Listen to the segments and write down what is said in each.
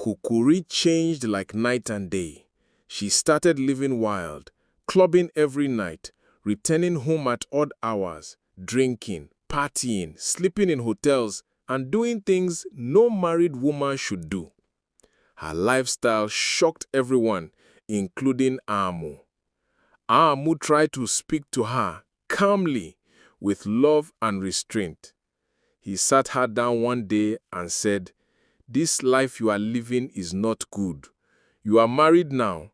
Kokori changed like night and day. She started living wild, clubbing every night, returning home at odd hours, drinking, partying, sleeping in hotels, and doing things no married woman should do. Her lifestyle shocked everyone, including Aamu. Aamu tried to speak to her calmly, with love and restraint. He sat her down one day and said, "This life you are living is not good. You are married now.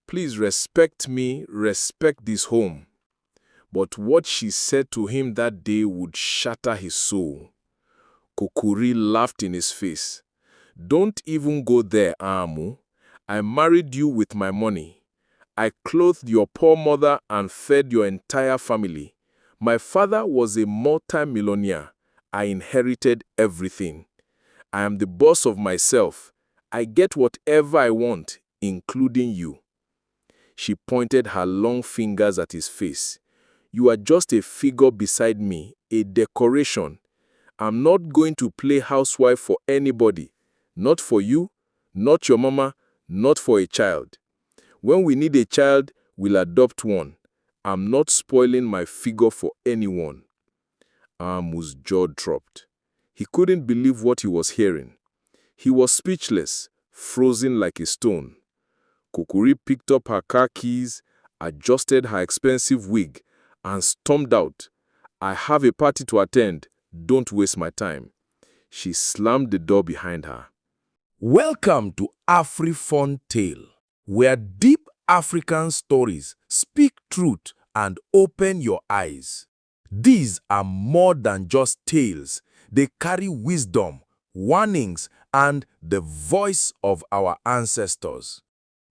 Please respect me, respect this home." But what she said to him that day would shatter his soul. Kokori laughed in his face. "Don't even go there, Aamu. I married you with my money. I clothed your poor mother and fed your entire family. My father was a multi-millionaire. I inherited everything. I am the boss of myself. I get whatever I want, including you." She pointed her long fingers at his face. "You are just a figure beside me, a decoration. I'm not going to play housewife for anybody. Not for you, not your mama, not for a child. When we need a child, we'll adopt one. I'm not spoiling my figure for anyone." Aamu's jaw dropped. He couldn't believe what he was hearing. He was speechless, frozen like a stone. Kokori picked up her car keys, adjusted her expensive wig, and stormed out. "I have a party to attend. Don't waste my time." She slammed the door behind her. Welcome to Afrifun Tale, where deep African stories speak truth and open your eyes. These are more than just tales. They carry wisdom, warnings, and the voice of our ancestors.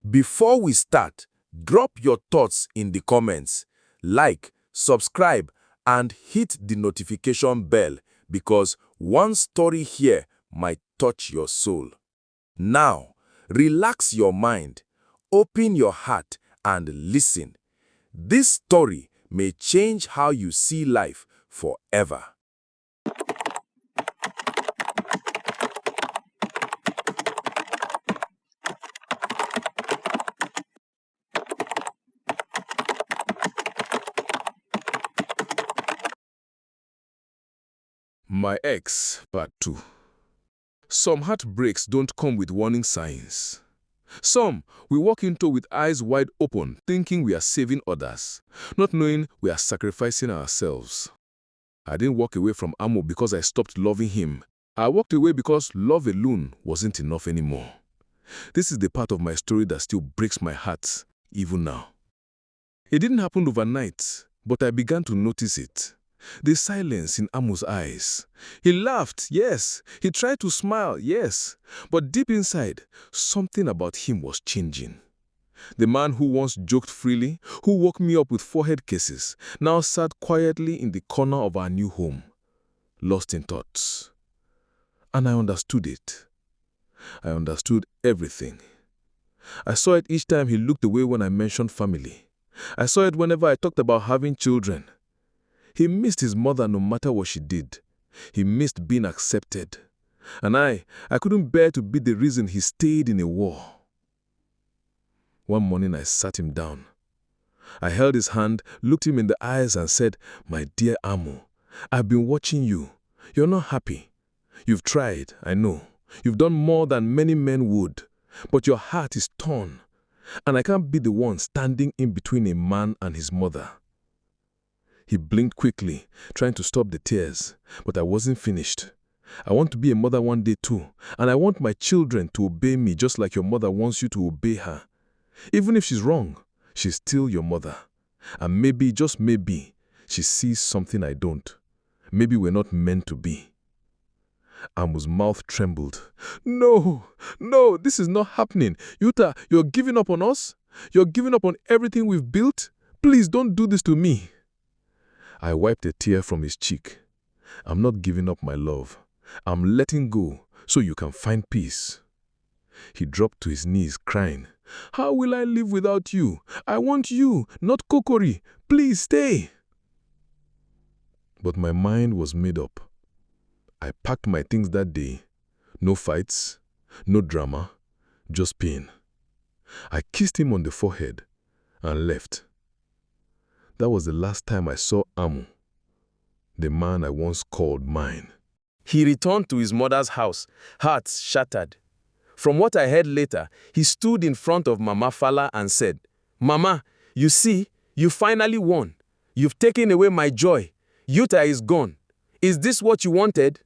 Before we start, drop your thoughts in the comments, like, subscribe, and hit the notification bell because one story here might touch your soul. Now, relax your mind, open your heart, and listen. This story may change how you see life forever. My Ex, Part 2. Some heartbreaks don't come with warning signs. Some we walk into with eyes wide open, thinking we are saving others, not knowing we are sacrificing ourselves. I didn't walk away from Aamu because I stopped loving him. I walked away because love alone wasn't enough anymore. This is the part of my story that still breaks my heart, even now. It didn't happen overnight, but I began to notice it. The silence in Aamu's eyes. He laughed, yes. He tried to smile, yes. But deep inside, something about him was changing. The man who once joked freely, who woke me up with forehead kisses, now sat quietly in the corner of our new home, lost in thoughts. And I understood it. I understood everything. I saw it each time he looked away when I mentioned family. I saw it whenever I talked about having children. He missed his mother no matter what she did. He missed being accepted. And I couldn't bear to be the reason he stayed in a war. One morning I sat him down. I held his hand, looked him in the eyes and said, "My dear Aamu, I've been watching you. You're not happy. You've tried, I know. You've done more than many men would. But your heart is torn. And I can't be the one standing in between a man and his mother." He blinked quickly, trying to stop the tears, but I wasn't finished. "I want to be a mother one day too, and I want my children to obey me just like your mother wants you to obey her. Even if she's wrong, she's still your mother. And maybe, just maybe, she sees something I don't. Maybe we're not meant to be." Aamu's mouth trembled. No, this is not happening. Yuta, you're giving up on us? You're giving up on everything we've built? Please don't do this to me." I wiped a tear from his cheek. "I'm not giving up my love. I'm letting go so you can find peace." He dropped to his knees, crying, "How will I live without you? I want you, not Kokori. Please stay." But my mind was made up. I packed my things that day. No fights, no drama, just pain. I kissed him on the forehead and left. That was the last time I saw Aamu, the man I once called mine. He returned to his mother's house, heart shattered. From what I heard later, he stood in front of Mama Fala and said, "Mama, you see, you finally won. You've taken away my joy. Yuta is gone. Is this what you wanted?"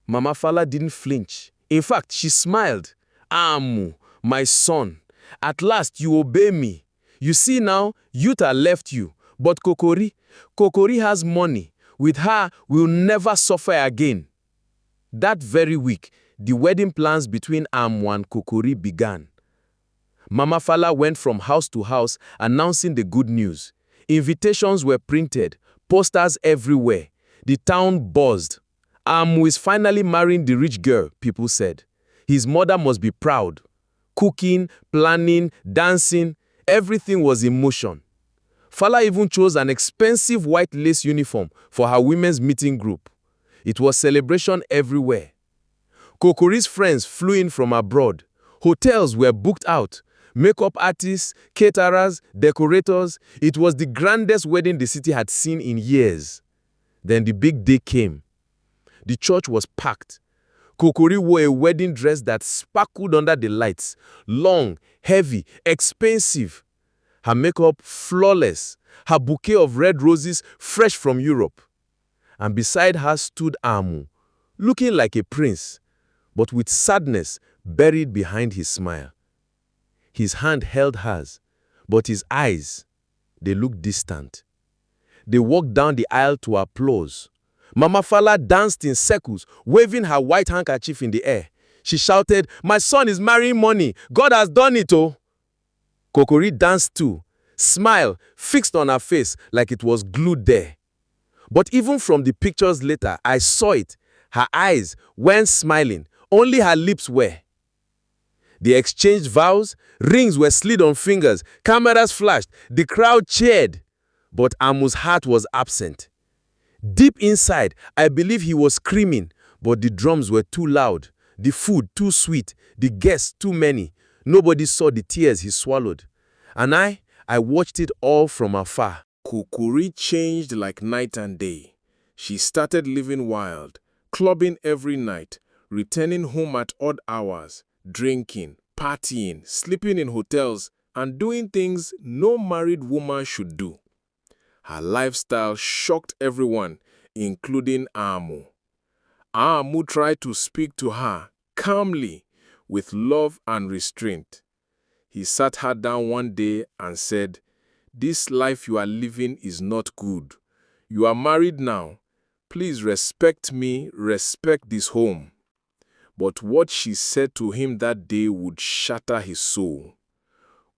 Mama Fala didn't flinch. In fact, she smiled. "Aamu, my son, at last you obey me. You see now, Yuta left you. But Kokori has money. With her, we'll never suffer again." That very week, the wedding plans between Aamu and Kokori began. Mama Fala went from house to house announcing the good news. Invitations were printed, posters everywhere. The town buzzed. Aamu is finally marrying the rich girl, people said. His mother must be proud. Cooking, planning, dancing, everything was in motion. Fala even chose an expensive white lace uniform for her women's meeting group. It was celebration everywhere. Kokori's friends flew in from abroad. Hotels were booked out. Makeup artists, caterers, decorators. It was the grandest wedding the city had seen in years. Then the big day came. The church was packed. Kokori wore a wedding dress that sparkled under the lights. Long, heavy, expensive. Her makeup flawless. Her bouquet of red roses fresh from Europe. And beside her stood Aamu, looking like a prince, but with sadness buried behind his smile. His hand held hers, but his eyes, they looked distant. They walked down the aisle to applause. Mama Fala danced in circles, waving her white handkerchief in the air. She shouted, "My son is marrying money. God has done it, oh." Kokori danced too, smile fixed on her face like it was glued there. But even from the pictures later, I saw it. Her eyes weren't smiling, only her lips were. They exchanged vows, rings were slid on fingers, cameras flashed, the crowd cheered. But Aamu's heart was absent. Deep inside, I believe he was screaming, but the drums were too loud, the food too sweet, the guests too many. Nobody saw the tears he swallowed. And I watched it all from afar. Kokori changed like night and day. She started living wild, clubbing every night, returning home at odd hours, drinking, partying, sleeping in hotels, and doing things no married woman should do. Her lifestyle shocked everyone, including Aamu. Aamu tried to speak to her calmly, with love and restraint. He sat her down one day and said, "This life you are living is not good. You are married now. Please respect me, respect this home." But what she said to him that day would shatter his soul.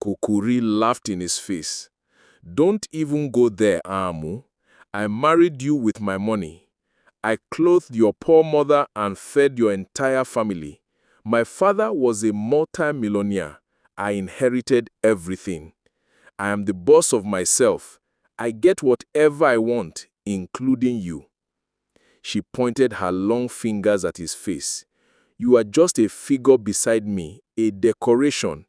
Kokori laughed in his face. "Don't even go there, Aamu. I married you with my money. I clothed your poor mother and fed your entire family. My father was a multi-millionaire. I inherited everything. I am the boss of myself. I get whatever I want, including you." She pointed her long fingers at his face. "You are just a figure beside me, a decoration.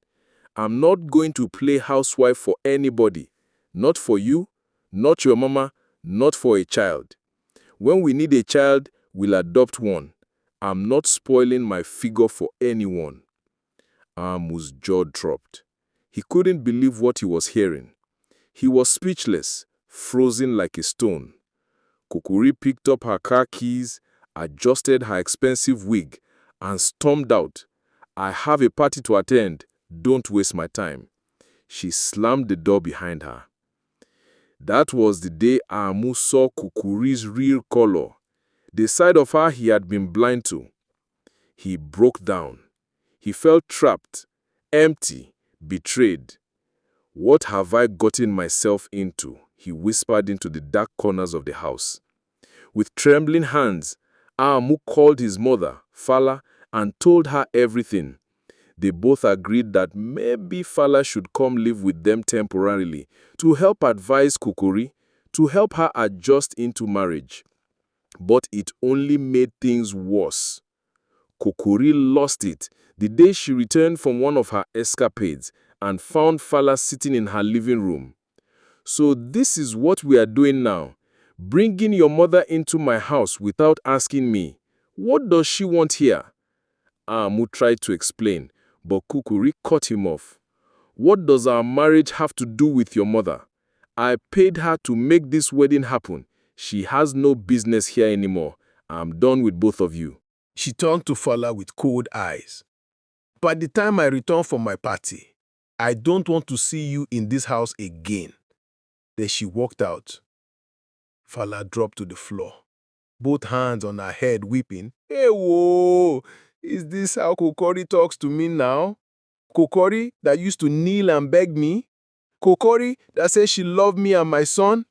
I'm not going to play housewife for anybody. Not for you, not your mama, not for a child. When we need a child, we'll adopt one. I'm not spoiling my figure for anyone." Aamu's jaw dropped. He couldn't believe what he was hearing. He was speechless, frozen like a stone. Kokori picked up her car keys, adjusted her expensive wig, and stormed out. "I have a party to attend. Don't waste my time." She slammed the door behind her. That was the day Aamu saw Kokori's real color, the side of her he had been blind to. He broke down. He felt trapped, empty, betrayed. "What have I gotten myself into?" he whispered into the dark corners of the house. With trembling hands, Aamu called his mother, Fala, and told her everything. They both agreed that maybe Fala should come live with them temporarily to help advise Kokori, to help her adjust into marriage. But it only made things worse. Kokori lost it The day she returned from one of her escapades and found Fala sitting in her living room. "So this is what we are doing now. Bringing your mother into my house without asking me. What does she want here?" Aamu tried to explain, but Kokori cut him off. "What does our marriage have to do with your mother? I paid her to make this wedding happen. She has no business here anymore. I'm done with both of you." She turned to Fala with cold eyes. "By the time I return from my party, I don't want to see you in this house again." Then she walked out. Fala dropped to the floor, both hands on her head, weeping. "Hey, whoa! Is this how Kokori talks to me now? Kokori that used to kneel and beg me? Kokori that says she loved me and my son?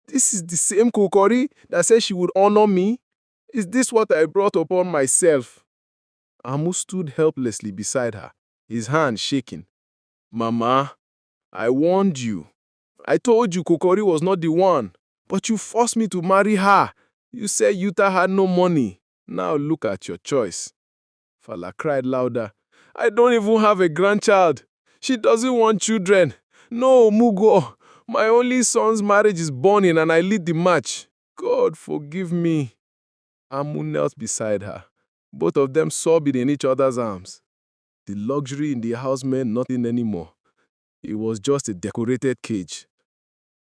This is the same Kokori that says she would honor me? Is this what I brought upon myself?" Aamu stood helplessly beside her, his hand shaking. "Mama, I warned you. I told you Kokori was not the one, but you forced me to marry her. You said Yuta had no money. Now look at your choice." Fala cried louder. "I don't even have a grandchild. She doesn't want children. No, Mugo. My only son's marriage is burning and I lead the match. God forgive me." Aamu knelt beside her, both of them sobbing in each other's arms. The luxury in the house meant nothing anymore. It was just a decorated cage.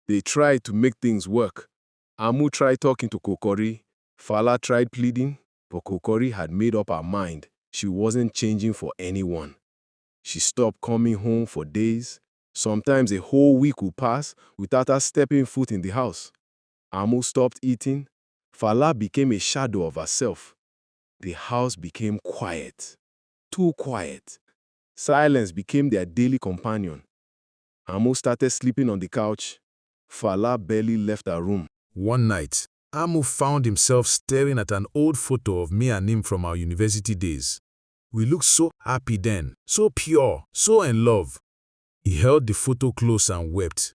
They tried to make things work. Aamu tried talking to Kokori. Fala tried pleading, but Kokori had made up her mind. She wasn't changing for anyone. She stopped coming home for days. Sometimes a whole week would pass without her stepping foot in the house. Aamu stopped eating. Fala became a shadow of herself. The house became quiet. Too quiet. Silence became their daily companion. Aamu started sleeping on the couch. Fala barely left her room. One night, Aamu found himself staring at an old photo of me and him from our university days. We looked so happy then, so pure, so in love. He held the photo close and wept.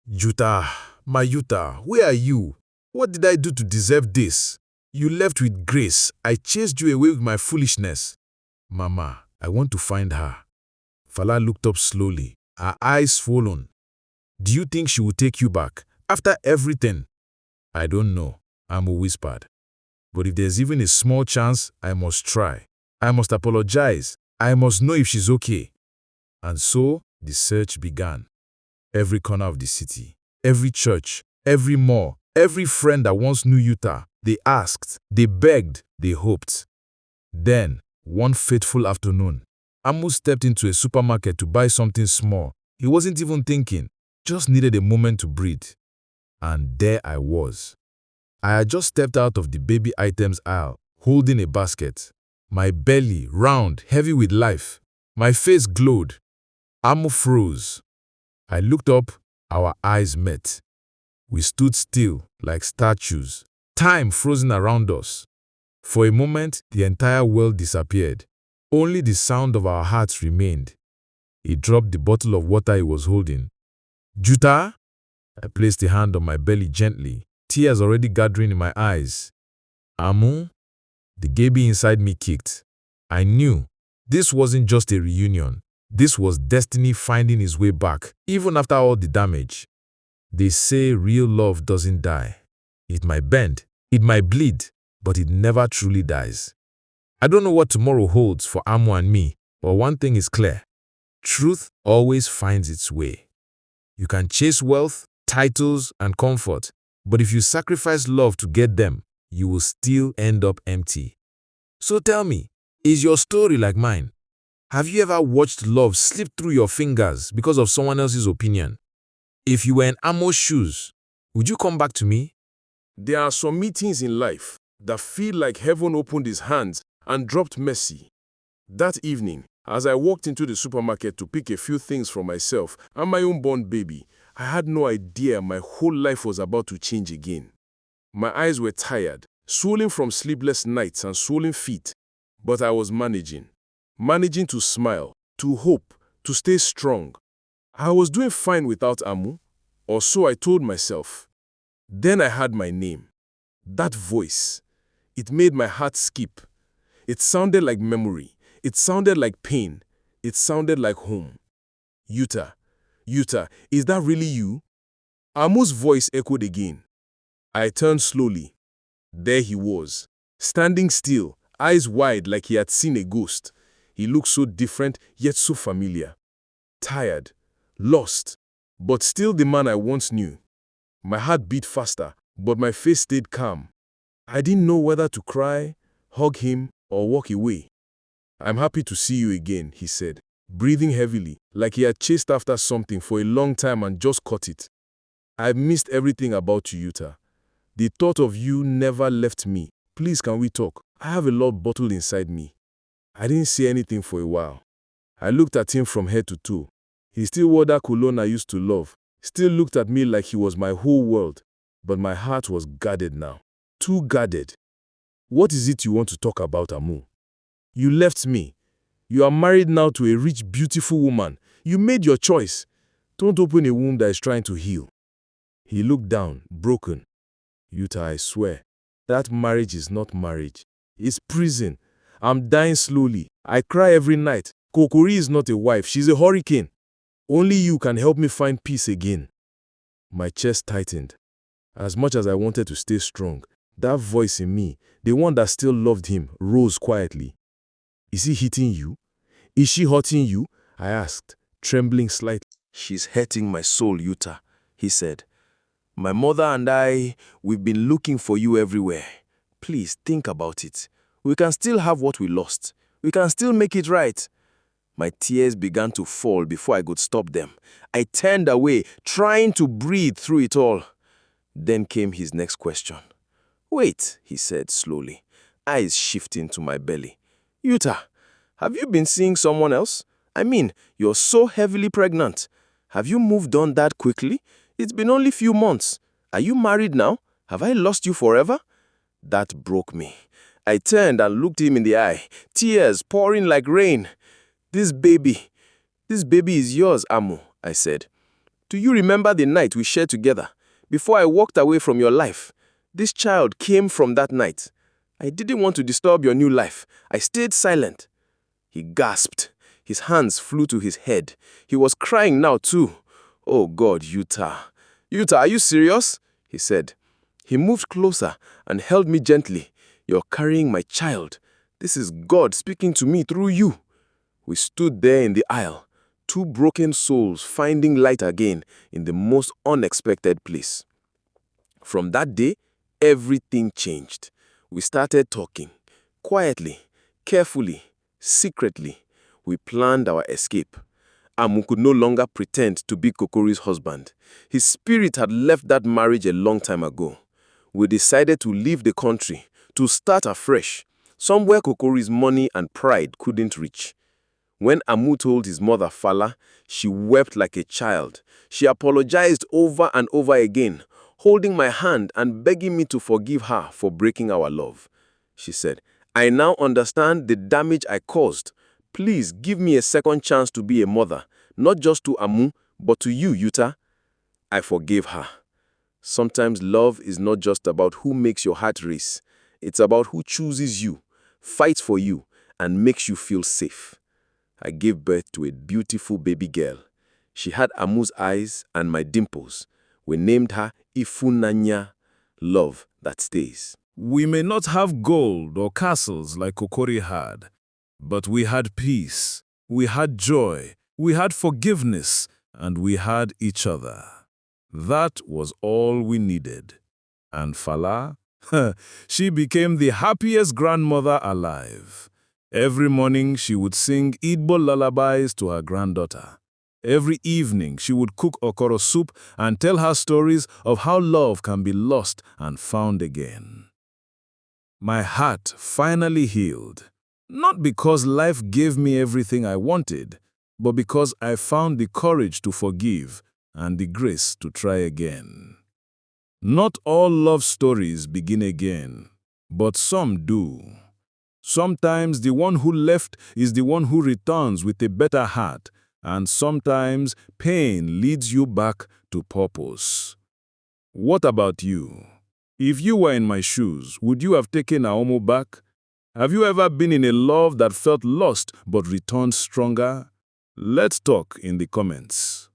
"Yuta, my Yuta, where are you? What did I do to deserve this? You left with grace. I chased you away with my foolishness." "Mama, I want to find her." Fala looked up slowly, her eyes swollen. "Do you think she will take you back, after everything?" "I don't know," Aamu whispered. "But if there's even a small chance, I must try. I must apologize. I must know if she's okay." And so, the search began. Every corner of the city, every church, every mall, every friend that once knew Yuta, they asked, they begged, they hoped. Then, one fateful afternoon, Aamu stepped into a supermarket to buy something small. He wasn't even thinking, just needed a moment to breathe. And there I was. I had just stepped out of the baby items aisle, holding a basket. My belly round, heavy with life. My face glowed. Aamu froze. I looked up, our eyes met. We stood still, like statues, time frozen around us. For a moment, the entire world disappeared. Only the sound of our hearts remained. He dropped the bottle of water he was holding. "Yuta?" I placed a hand on my belly gently, tears already gathering in my eyes. "Aamu?" The baby inside me kicked. I knew this wasn't just a reunion. This was destiny finding its way back, even after all the damage. They say real love doesn't die. It might bend, it might bleed, but it never truly dies. I don't know what tomorrow holds for Aamu and me, but one thing is clear. Truth always finds its way. You can chase wealth, titles, and comfort, but if you sacrifice love to get them, you will still end up empty. So tell me, is your story like mine? Have you ever watched love slip through your fingers because of someone else's opinion? If you were in Aamu's shoes, would you come back to me? There are some meetings in life that feel like heaven opened its hands and dropped mercy. That evening, as I walked into the supermarket to pick a few things for myself and my unborn baby, I had no idea my whole life was about to change again. My eyes were tired, swollen from sleepless nights and swollen feet, but I was managing to smile, to hope, to stay strong. I was doing fine without Aamu, or so I told myself. Then I heard my name. That voice. It made my heart skip. It sounded like memory, It sounded like pain. It sounded like home. Yuta, Yuta, is that really you? Aamu's voice echoed again. I turned slowly. There he was, standing still, eyes wide like he had seen a ghost. He looked so different, yet so familiar. Tired, lost, but still the man I once knew. My heart beat faster, but my face stayed calm. I didn't know whether to cry, hug him, or walk away. I'm happy to see you again, he said, breathing heavily, like he had chased after something for a long time and just caught it. I've missed everything about you, Yuta. The thought of you never left me. Please, can we talk? I have a lot bottled inside me. I didn't say anything for a while. I looked at him from head to toe. He still wore that cologne I used to love, still looked at me like he was my whole world. But my heart was guarded now. Too guarded. What is it you want to talk about, Aamu? You left me. You are married now to a rich, beautiful woman. You made your choice. Don't open a wound that is trying to heal. He looked down, broken. Yuta, I swear, that marriage is not marriage. It's prison. I'm dying slowly. I cry every night. Kokori is not a wife. She's a hurricane. Only you can help me find peace again. My chest tightened. As much as I wanted to stay strong, that voice in me, the one that still loved him, rose quietly. Is he hitting you? Is she hurting you? I asked, trembling slightly. She's hurting my soul, Yuta, he said. My mother and I, we've been looking for you everywhere. Please think about it. We can still have what we lost. We can still make it right. My tears began to fall before I could stop them. I turned away, trying to breathe through it all. Then came his next question. Wait, he said slowly, eyes shifting to my belly. Yuta, have you been seeing someone else? I mean, you're so heavily pregnant. Have you moved on that quickly? It's been only few months. Are you married now? Have I lost you forever? That broke me. I turned and looked him in the eye, tears pouring like rain. This baby is yours, Aamu, I said. Do you remember the night we shared together? Before I walked away from your life, this child came from that night. I didn't want to disturb your new life. I stayed silent. He gasped. His hands flew to his head. He was crying now too. Oh God, Yuta. Yuta, are you serious? He said. He moved closer and held me gently. You're carrying my child. This is God speaking to me through you. We stood there in the aisle, two broken souls finding light again in the most unexpected place. From that day, everything changed. We started talking, quietly, carefully, secretly. We planned our escape. Aamu could no longer pretend to be Kokori's husband. His spirit had left that marriage a long time ago. We decided to leave the country, to start afresh, somewhere Kokori's money and pride couldn't reach. When Aamu told his mother Fala, she wept like a child. She apologized over and over again, holding my hand and begging me to forgive her for breaking our love. She said, I now understand the damage I caused. Please give me a second chance to be a mother, not just to Aamu, but to you, Yuta. I forgave her. Sometimes love is not just about who makes your heart race. It's about who chooses you, fights for you, and makes you feel safe. I gave birth to a beautiful baby girl. She had Aamu's eyes and my dimples. We named her Ifunanya, love that stays. We may not have gold or castles like Kokori had, but we had peace, we had joy, we had forgiveness, and we had each other. That was all we needed. And Fala, she became the happiest grandmother alive. Every morning she would sing Igbo lullabies to her granddaughter. Every evening she would cook okoro soup and tell her stories of how love can be lost and found again. My heart finally healed. Not because life gave me everything I wanted, but because I found the courage to forgive and the grace to try again. Not all love stories begin again, but some do. Sometimes the one who left is the one who returns with a better heart, and sometimes pain leads you back to purpose. What about you? If you were in my shoes, would you have taken Aamu back? Have you ever been in a love that felt lost but returned stronger? Let's talk in the comments.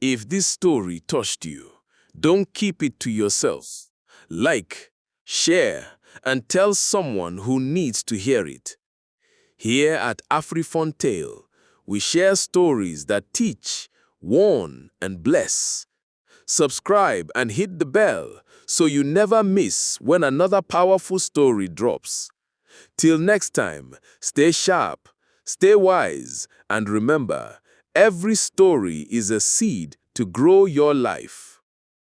If this story touched you, don't keep it to yourself. Like, share, and tell someone who needs to hear it. Here at Afrifun Tale, we share stories that teach, warn, and bless. Subscribe and hit the bell so you never miss when another powerful story drops. Till next time, stay sharp, stay wise, and remember, every story is a seed to grow your life.